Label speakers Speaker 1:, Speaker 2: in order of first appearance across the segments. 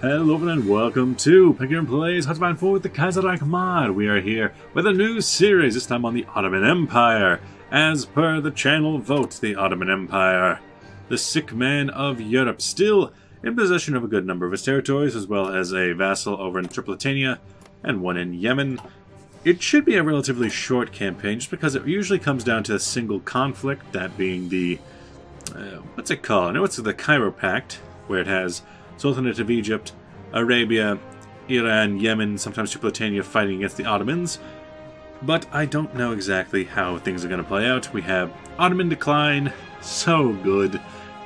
Speaker 1: Hello and welcome to Picker & Plays Ottoman 4 with the Kaisereich mod. We are here with a new series, this time on the Ottoman Empire. As per the channel vote, the Ottoman Empire, the sick man of Europe, still in possession of a good number of his territories, as well as a vassal over in Tripolitania and one in Yemen. It should be a relatively short campaign, just because it usually comes down to a single conflict, that being the, what's it called? I know it's the Cairo Pact, where it has Sultanate of Egypt, Arabia, Iran, Yemen, sometimes Tripolitania fighting against the Ottomans. But I don't know exactly how things are going to play out. We have Ottoman decline, so good.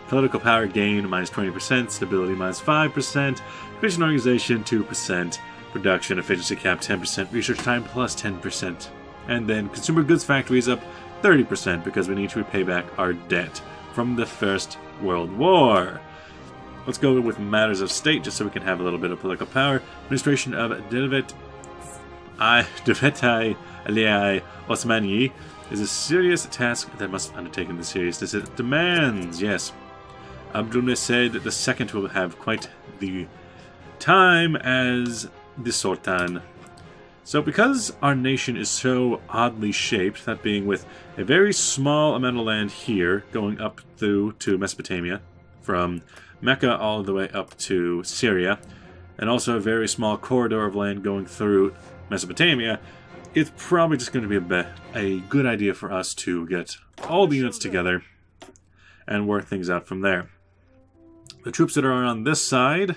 Speaker 1: Political power gain, minus 20%, stability, minus 5%, efficient organization, 2%, production efficiency cap, 10%, research time, plus 10%. And then consumer goods factories up 30%, because we need to repay back our debt from the First World War. Let's go with matters of state, just so we can have a little bit of political power. Administration of Devletai Aliyai Osmani is a serious task that must be undertaken with seriousness it demands. Yes, Abdulmecid II will have quite the time as the Sultan. So because our nation is so oddly shaped, that being with a very small amount of land here, going up through to Mesopotamia, from Mecca all the way up to Syria, and also a very small corridor of land going through Mesopotamia, it's probably just going to be a good idea for us to get all the units together and work things out from there. The troops that are on this side,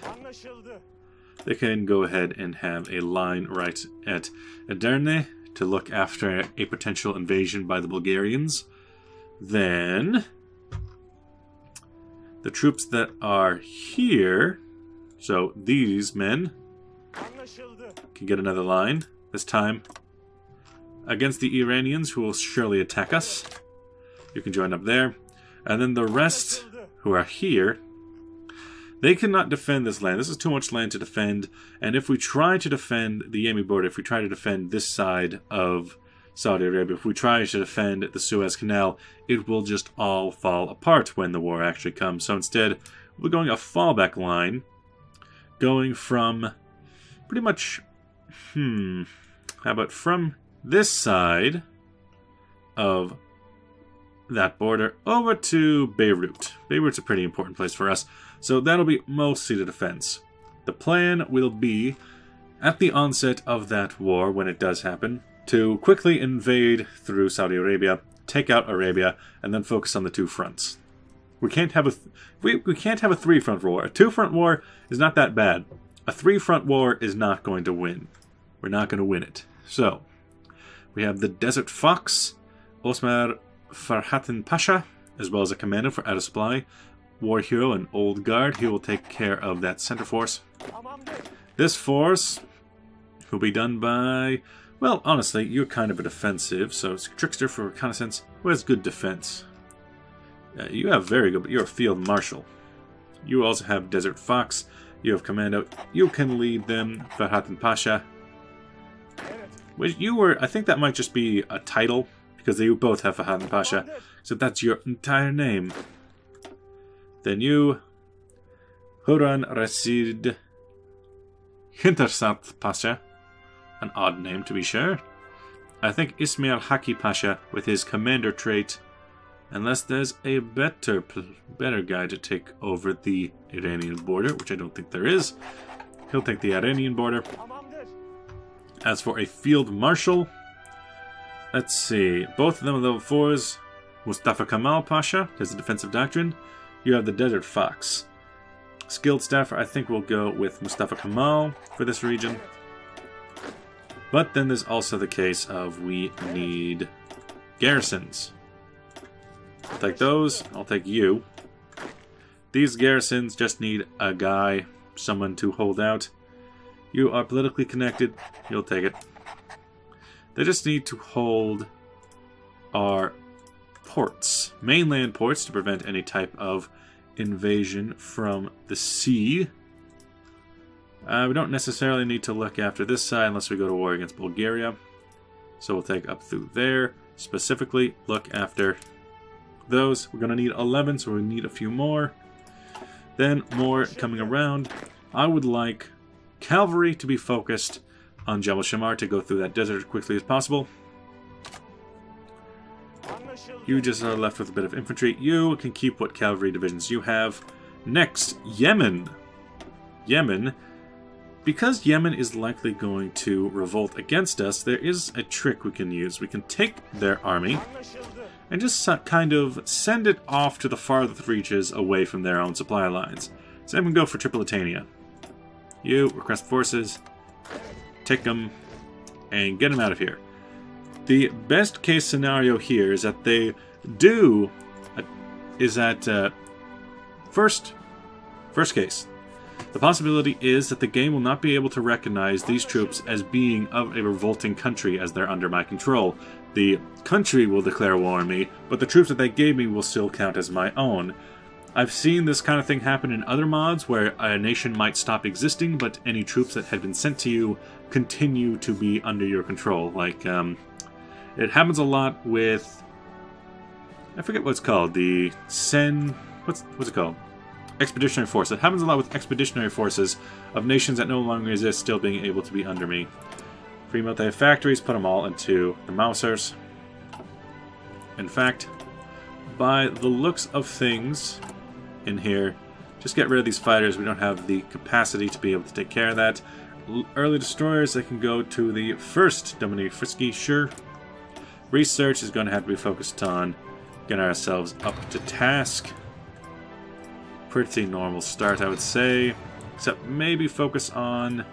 Speaker 1: they can go ahead and have a line right at Edirne to look after a potential invasion by the Bulgarians. Then the troops that are here, so these men, can get another line, this time against the Iranians, who will surely attack us. You can join up there. And then the rest who are here, they cannot defend this land. This is too much land to defend. And if we try to defend the Yemen border, if we try to defend this side of Saudi Arabia, if we try to defend the Suez Canal, it will just all fall apart when the war actually comes. So instead, we're going a fallback line, going from pretty much, how about from this side of that border over to Beirut. Beirut's a pretty important place for us, so that'll be mostly the defense. The plan will be, at the onset of that war, when it does happen, to quickly invade through Saudi Arabia, take out Arabia, and then focus on the two fronts. We can't have a three-front war. A two-front war is not that bad. A three-front war is not going to win. We're not going to win it. So, we have the Desert Fox, Osman Farhatin Pasha, as well as a commander for out of supply, war hero and old guard. He will take care of that center force. This force will be done by, well, honestly, you're kind of a defensive, so it's Trickster for reconnaissance, who has good defense. You have very good, but you're a field marshal. You also have Desert Fox, you have Commando, you can lead them, Farhatin Pasha. Which you were, I think that might just be a title, because they both have Farhatin Pasha, so that's your entire name. Then you, Huran Rasid Hintersat Pasha, an odd name to be sure. I think Ismail Haki Pasha with his commander trait, unless there's a better guy to take over the Iranian border, which I don't think there is. He'll take the Iranian border. As for a field marshal, let's see, both of them are level 4s. Mustafa Kemal Pasha has the defensive doctrine. You have the Desert Fox. Skilled staffer, I think we'll go with Mustafa Kemal for this region. But then there's also the case of we need garrisons. I'll take those. I'll take you. These garrisons just need a guy, someone to hold out. You are politically connected. You'll take it. They just need to hold our ports, mainland ports, to prevent any type of invasion from the sea. We don't necessarily need to look after this side unless we go to war against Bulgaria. So we'll take up through there. Specifically, look after those. We're going to need 11, so we need a few more. Then more coming around. I would like cavalry to be focused on Jebel Shamar to go through that desert as quickly as possible. You just are left with a bit of infantry. You can keep what cavalry divisions you have. Next, Yemen. Yemen. Because Yemen is likely going to revolt against us, there is a trick we can use. We can take their army and just kind of send it off to the farthest reaches away from their own supply lines. So I'm going to go for Tripolitania. You request forces, take them, and get them out of here. The best case scenario here is that they do, first case. The possibility is that the game will not be able to recognize these troops as being of a revolting country as they're under my control. The country will declare war on me, but the troops that they gave me will still count as my own. I've seen this kind of thing happen in other mods where a nation might stop existing, but any troops that had been sent to you continue to be under your control. Like, it happens a lot with, I forget what it's called, the what's it called? Expeditionary Force. It happens a lot with expeditionary forces of nations that no longer exist still being able to be under me. Free military factories, put them all into the Mausers. In fact, by the looks of things in here, just get rid of these fighters. We don't have the capacity to be able to take care of that. Early destroyers, they can go to the first Dominique Frisky, sure. Research is going to have to be focused on getting ourselves up to task. Pretty normal start, I would say. Except maybe focus on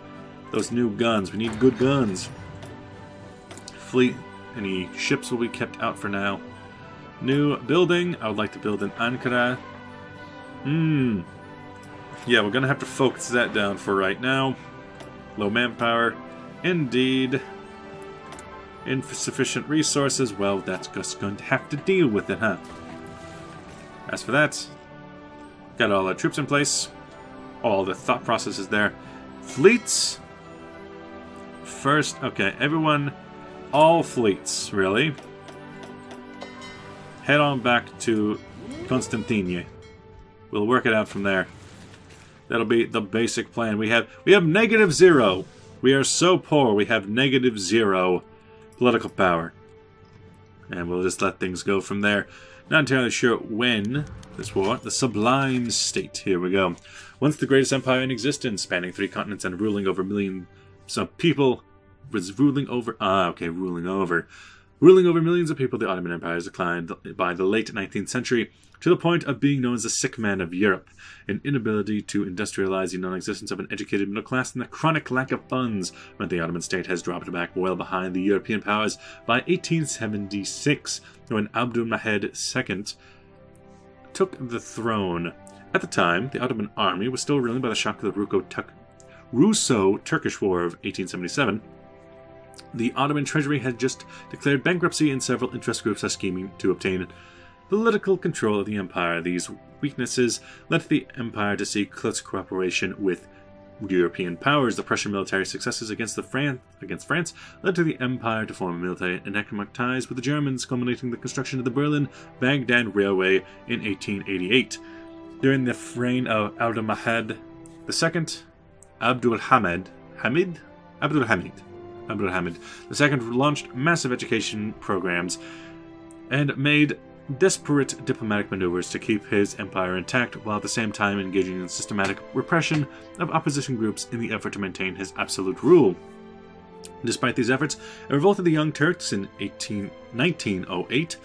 Speaker 1: those new guns. We need good guns. Fleet, any ships will be kept out for now. New building. I would like to build an Ankara. Yeah, we're going to have to focus that down for right now. Low manpower. Indeed. Insufficient resources. Well, that's just going to have to deal with it, huh? As for that, got all our troops in place. All the thought process is there. Fleets. First, okay, everyone, all fleets, really. Head on back to Constantine. We'll work it out from there. That'll be the basic plan. We have -0. We are so poor, we have -0 political power. And we'll just let things go from there. Not entirely sure when this war. The Sublime State. Here we go. Once the greatest empire in existence, spanning 3 continents and ruling over millions of people, ruling over millions of people, the Ottoman Empire has declined by the late 19th century to the point of being known as the sick man of Europe. An inability to industrialize, the non-existence of an educated middle class, and the chronic lack of funds meant the Ottoman state has dropped back well behind the European powers. By 1876, when Abdulmajid II took the throne. At the time, the Ottoman army was still reeling by the shock of the Russo-Turkish War of 1877. The Ottoman treasury had just declared bankruptcy, and several interest groups are scheming to obtain political control of the empire. These weaknesses led the empire to seek close cooperation with European powers. The Prussian military successes against France led to the empire to form military and economic ties with the Germans, culminating the construction of the Berlin-Baghdad Railway in 1888. During the reign of Abdulmajid II, Abdulhamid II launched massive education programs and made desperate diplomatic maneuvers to keep his empire intact, while at the same time engaging in systematic repression of opposition groups in the effort to maintain his absolute rule. Despite these efforts, a revolt of the Young Turks in 1908,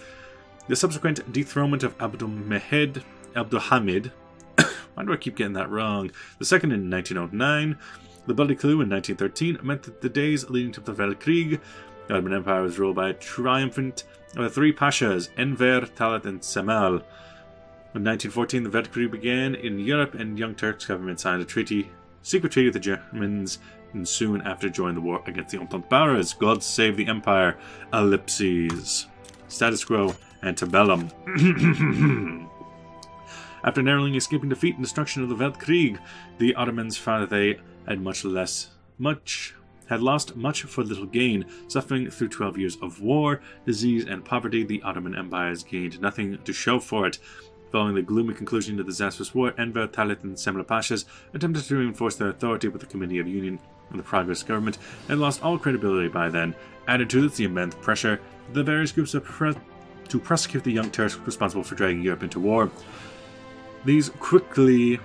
Speaker 1: the subsequent dethronement of Abdulhamid, why do I keep getting that wrong? The second in 1909, the Bloody Coup in 1913 meant that the days leading to the Welt-Krieg, the Ottoman Empire was ruled by a triumphant of the 3 Pashas, Enver, Talat, and Cemal. In 1914, the Welt-Krieg began in Europe, and Young Turks government signed a secret treaty with the Germans, and soon after joined the war against the Entente powers. God save the empire. Ellipses. Status quo antebellum. After narrowly escaping defeat and destruction of the Welt-Krieg, the Ottomans found that they had lost much for little gain. Suffering through 12 years of war, disease, and poverty, the Ottoman Empire has gained nothing to show for it. Following the gloomy conclusion to the disastrous war, Enver, Talat, and Semla Pashas attempted to reinforce their authority with the Committee of Union and the Progress government, and lost all credibility by then. Added to this, the immense pressure the various groups to prosecute the young Turks responsible for dragging Europe into war. These quickly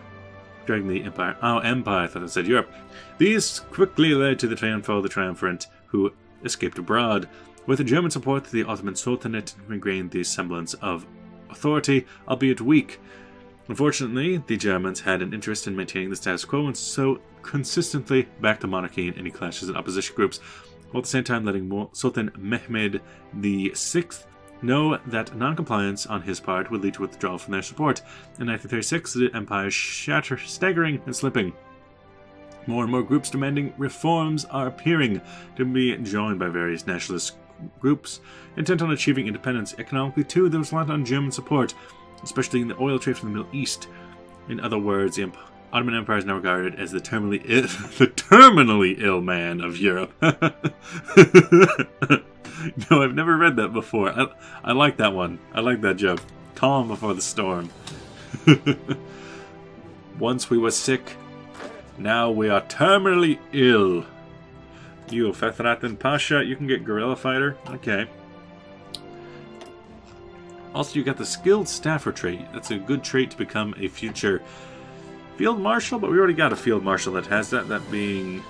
Speaker 1: dragging the empire. Oh, empire! I thought I said Europe. These quickly led to the triumph of the triumvirate, who escaped abroad. With the German support, the Ottoman Sultanate regained the semblance of authority, albeit weak. Unfortunately, the Germans had an interest in maintaining the status quo and so consistently backed the monarchy in any clashes and opposition groups, while at the same time letting Sultan Mehmed VI know that non-compliance on his part would lead to withdrawal from their support. In 1936, the empire staggering and slipping. More and more groups demanding reforms are appearing, to be joined by various nationalist groups intent on achieving independence. Economically, too, there was a lot on German support, especially in the oil trade from the Middle East. In other words, the Ottoman Empire is now regarded as the terminally ill man of Europe. No, I've never read that before. I like that one. I like that joke. Calm before the storm. Once we were sick, now we are terminally ill. You, Fethratin Pasha, you can get Guerrilla Fighter. Okay. Also, you got the Skilled Staffer trait. That's a good trait to become a future Field Marshal, but we already got a Field Marshal that has that. That being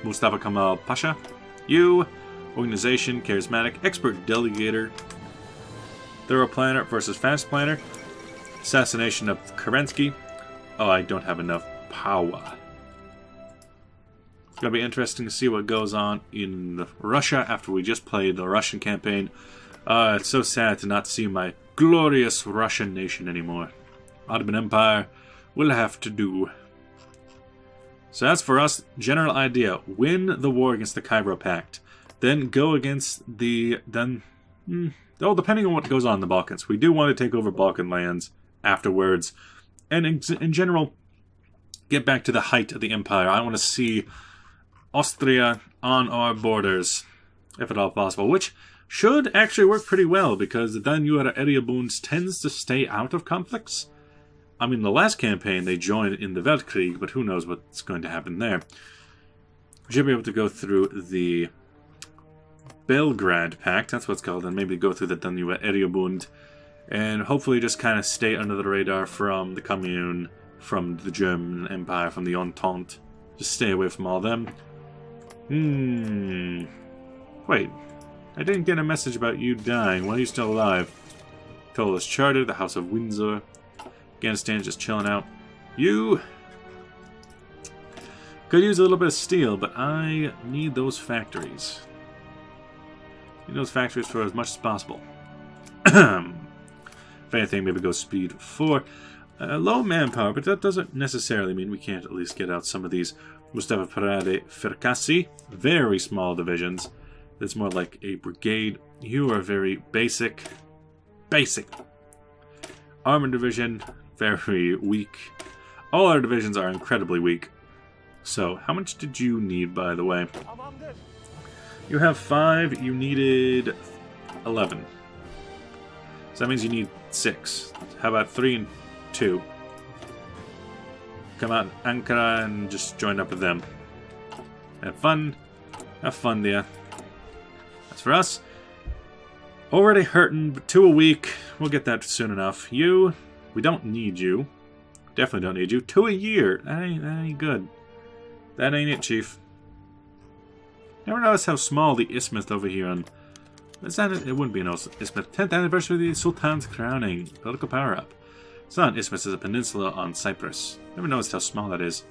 Speaker 1: Mustafa Kemal Pasha. You, Organization, Charismatic, Expert Delegator, Thorough Planner versus Fast Planner, Assassination of Kerensky. Oh, I don't have enough power. It's going to be interesting to see what goes on in Russia after we just played the Russian campaign. It's so sad to not see my glorious Russian nation anymore. Ottoman Empire will have to do. So that's for us. General idea. Win the war against the Cairo Pact. Then go against the... depending on what goes on in the Balkans. We do want to take over Balkan lands afterwards. And in general, get back to the height of the empire. I want to see Austria on our borders, if at all possible. Which should actually work pretty well, because the Danube area boons tends to stay out of conflicts. I mean, the last campaign they joined in the Welt-Krieg, but who knows what's going to happen there. We should be able to go through the Belgrade Pact, that's what it's called, and maybe go through the Danube area Bund, and hopefully just kind of stay under the radar from the Commune, from the German Empire, from the Entente. Just stay away from all them. Wait. I didn't get a message about you dying. Why are you still alive? Tolus Charter, the House of Windsor. Afghanistan just chilling out. You could use a little bit of steel, but I need those factories. Need those factories for as much as possible. If anything, maybe go speed 4. Low manpower, but that doesn't necessarily mean we can't at least get out some of these Mustafa Parade Firkasi. Very small divisions. That's more like a brigade. You are very basic. Basic. Armored division, very weak. All our divisions are incredibly weak. So, how much did you need, by the way? You have 5. You needed 11. So that means you need 6. How about 3 and 2? Come out in Ankara and just join up with them. Have fun. Have fun, dear. That's for us. Already hurting, but 2 a week. We'll get that soon enough. You, we don't need you. Definitely don't need you. 2 a year. That ain't good. That ain't it, Chief. Never noticed how small the isthmus over here on... Is that it? It wouldn't be an isthmus. 10th anniversary of the Sultan's crowning. Political power-up. It's not an isthmus, it's a peninsula on Cyprus. Never noticed how small that is.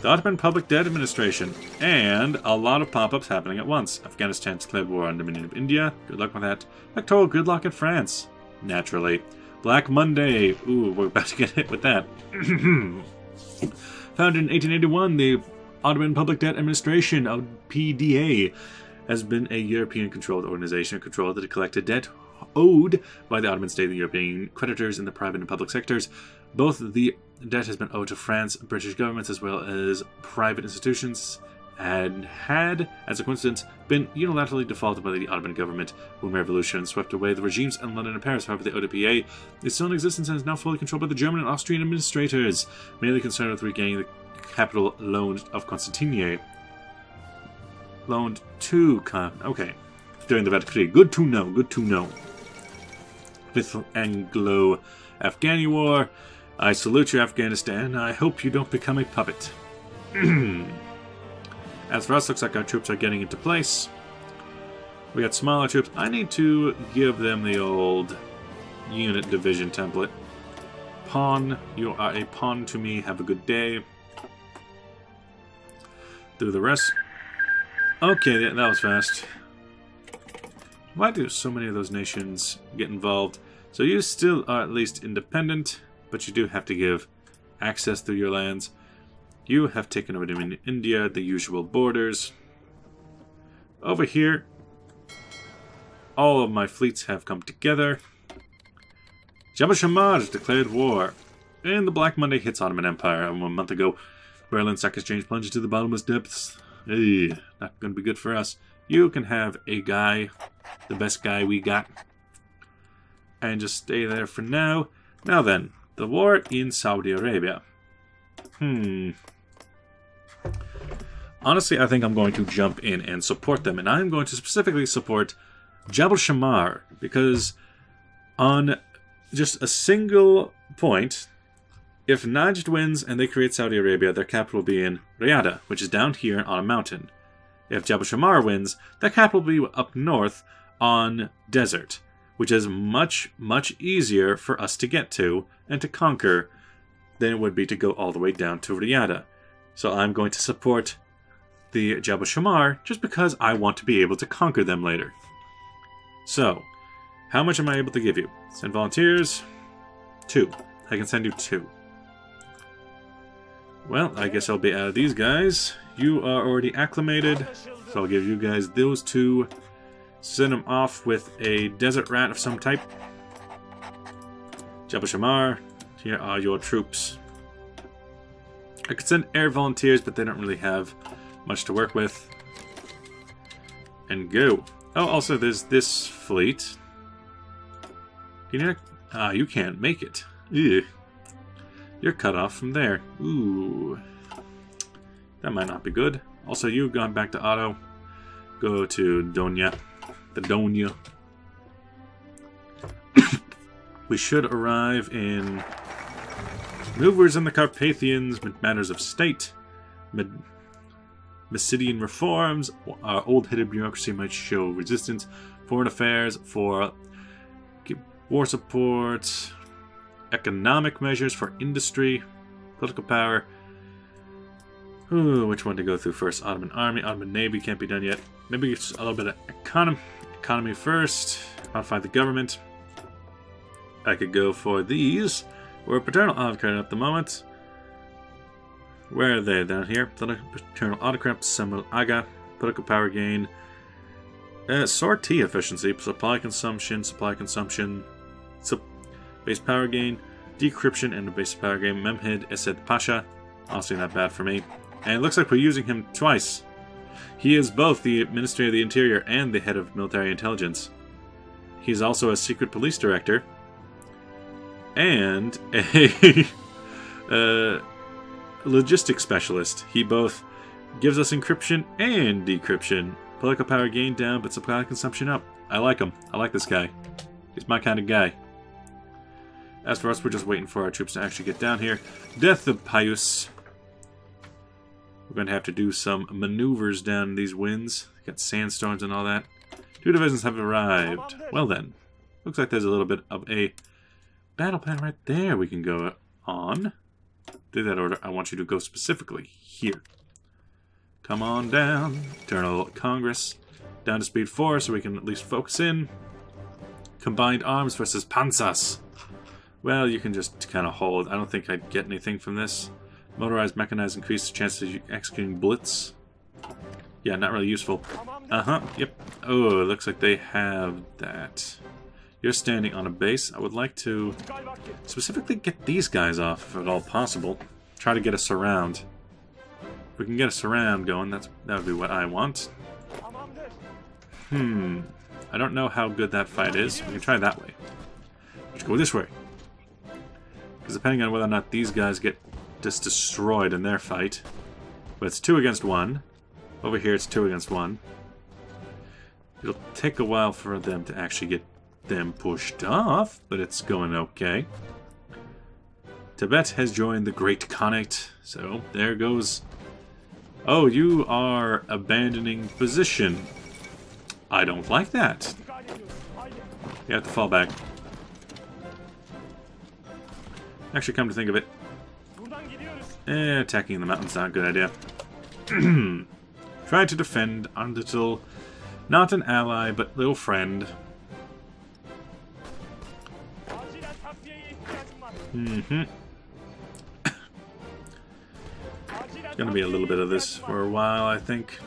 Speaker 1: The Ottoman Public Debt Administration. And a lot of pop-ups happening at once. Afghanistan's declared war on Dominion of India. Good luck with that. Electoral gridlock in France. Naturally. Black Monday. Ooh, we're about to get hit with that. Founded in 1881, the Ottoman Public Debt Administration, of PDA, has been a European-controlled organization controlled to collect a debt owed by the Ottoman state and European creditors in the private and public sectors. Both the debt has been owed to France, British governments, as well as private institutions. had, as a coincidence, been unilaterally defaulted by the Ottoman government when revolution swept away the regimes in London and Paris. However, the ODPA is still in existence and is now fully controlled by the German and Austrian administrators, mainly concerned with regaining the capital loaned of Constantinople. Loaned to okay. During the Welt-Krieg. Good to know, good to know. With Anglo-Afghani War, I salute you, Afghanistan. I hope you don't become a puppet. As for us, looks like our troops are getting into place. We got smaller troops. I need to give them the old unit division template. Pawn, you are a pawn to me. Have a good day. Do the rest. Okay, that was fast. Why do so many of those nations get involved? So you still are at least independent, but you do have to give access to your lands. You have taken over India, the usual borders. Over here, all of my fleets have come together. Jabal Shammar has declared war. And the Black Monday hits Ottoman Empire. A month ago, Berlin Stock Exchange plunged into the bottomless depths. Not going to be good for us. You can have a guy, the best guy we got, and just stay there for now. Now then, the war in Saudi Arabia. Honestly, I think I'm going to jump in and support them, and I'm going to specifically support Jabal Shammar, because on just a single point, if Najd wins and they create Saudi Arabia, their capital will be in Riyadh, which is down here on a mountain. If Jabal Shammar wins, their capital will be up north on desert, which is much, much easier for us to get to and to conquer than it would be to go all the way down to Riyadh. So I'm going to support the Jabal Shammar just because I want to be able to conquer them later. So, how much am I able to give you? Send volunteers? 2. I can send you 2. Well, I guess I'll be out of these guys. You are already acclimated, so I'll give you guys those 2. Send them off with a desert rat of some type. Jabal Shammar, here are your troops. I could send air volunteers, but they don't really have much to work with. And go. Oh, also there's this fleet. Can you not? You can't make it. Ew. You're cut off from there. Ooh. That might not be good. Also, you've gone back to Otto. Go to Donya. The Donya. We should arrive in maneuvers in the Carpathians, matters of state, Mysidian reforms. Our old-headed bureaucracy might show resistance. Foreign affairs for war support. Economic measures for industry. Political power. Ooh, which one to go through first? Ottoman Army, Ottoman Navy can't be done yet. Maybe just a little bit of economy first. Modify the government. I could go for these. We're a paternal autocrat at the moment. Where are they? Down here. Paternal autocrat, Samuel Aga. Political power gain. Sortie efficiency. Supply consumption. Base power gain. Decryption and the base power gain. Memhed Esed Pasha. Honestly, not bad for me. And it looks like we're using him twice. He is both the Ministry of the Interior and the head of military intelligence. He's also a secret police director. And a logistics specialist. He both gives us encryption and decryption. Political power gain down, but supply consumption up. I like him. I like this guy. He's my kind of guy. As for us, we're just waiting for our troops to actually get down here. Death of Pius. We're going to have to do some maneuvers down these winds. Got sandstorms and all that. 2 divisions have arrived. Well then. Looks like there's a little bit of a battle plan right there we can go on. Do that order. I want you to go specifically here. Come on down. Eternal Congress. Down to speed 4 so we can at least focus in. Combined arms versus Panzers. Well, you can just kind of hold. I don't think I'd get anything from this. Motorized, mechanized, increase the chances of executing blitz. Yeah, not really useful. Yep. Oh, it looks like they have that. You're standing on a base. I would like to specifically get these guys off, if at all possible. Try to get us around. If we can get a surround going, that would be what I want. I don't know how good that fight is. We can try that way. Let's go this way. Because depending on whether or not these guys get just destroyed in their fight. But it's 2 against 1. Over here it's 2 against 1. It'll take a while for them to actually get them pushed off, but it's going okay. Tibet has joined the Great Khanate, so there goes. Oh, you are abandoning position. I don't like that. You have to fall back. Actually, come to think of it, attacking the mountain's not a good idea. Try to defend our little, not an ally, but little friend. Gonna be a little bit of this for a while, I think.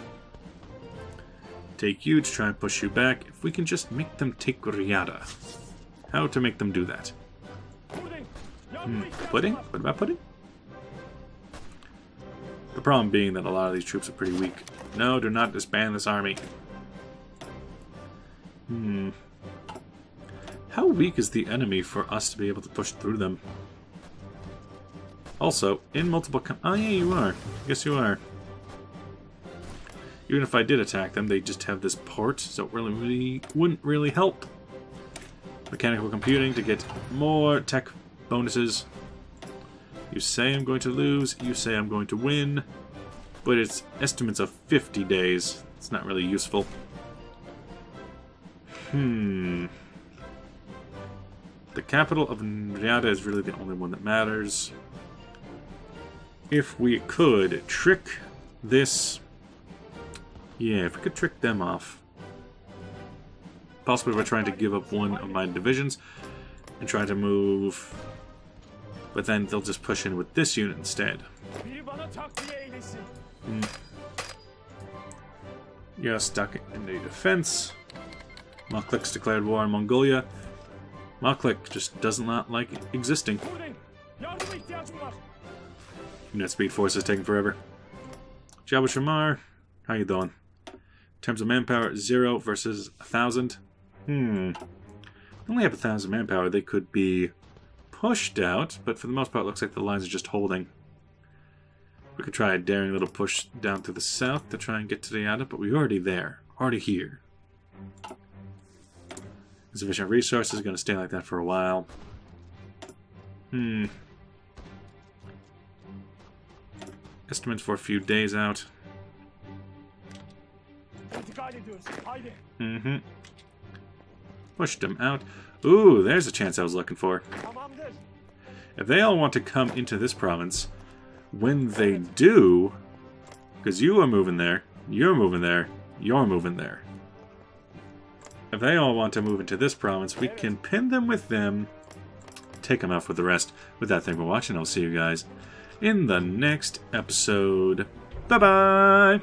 Speaker 1: Take you to try and push you back. If we can just make them take Riyadh. How to make them do that? Pudding? What about pudding? The problem being that a lot of these troops are pretty weak. No, do not disband this army. How weak is the enemy for us to be able to push through them? Also, in multiple... Oh yeah, you are. I guess you are. Even if I did attack them, they just have this port, so it really wouldn't really help. Mechanical computing to get more tech bonuses. You say I'm going to lose, you say I'm going to win, but it's estimates of 50 days. It's not really useful. The capital of Riyadh is really the only one that matters. If we could trick this... Yeah, if we could trick them off. Possibly we're trying to give up one of my divisions and try to move... But then they'll just push in with this unit instead. You're stuck in the defense. Maklik's declared war on Mongolia. Maklik just does not like existing. Unit speed force is taking forever. Jabal Shamar, how you doing? In terms of manpower, 0 versus 1,000. Only have 1,000 manpower. They could be pushed out, but for the most part, it looks like the lines are just holding. We could try a daring little push down to the south to try and get to Riyadh, but we're already there, already here. Insufficient resources, going to stay like that for a while. Estimates for a few days out. Push them out. Ooh, there's a chance I was looking for. If they all want to come into this province, when they do, because you are moving there, you're moving there, you're moving there. If they all want to move into this province, we can pin them with them, take them off with the rest. With that, thank you for watching. I'll see you guys in the next episode. Bye-bye!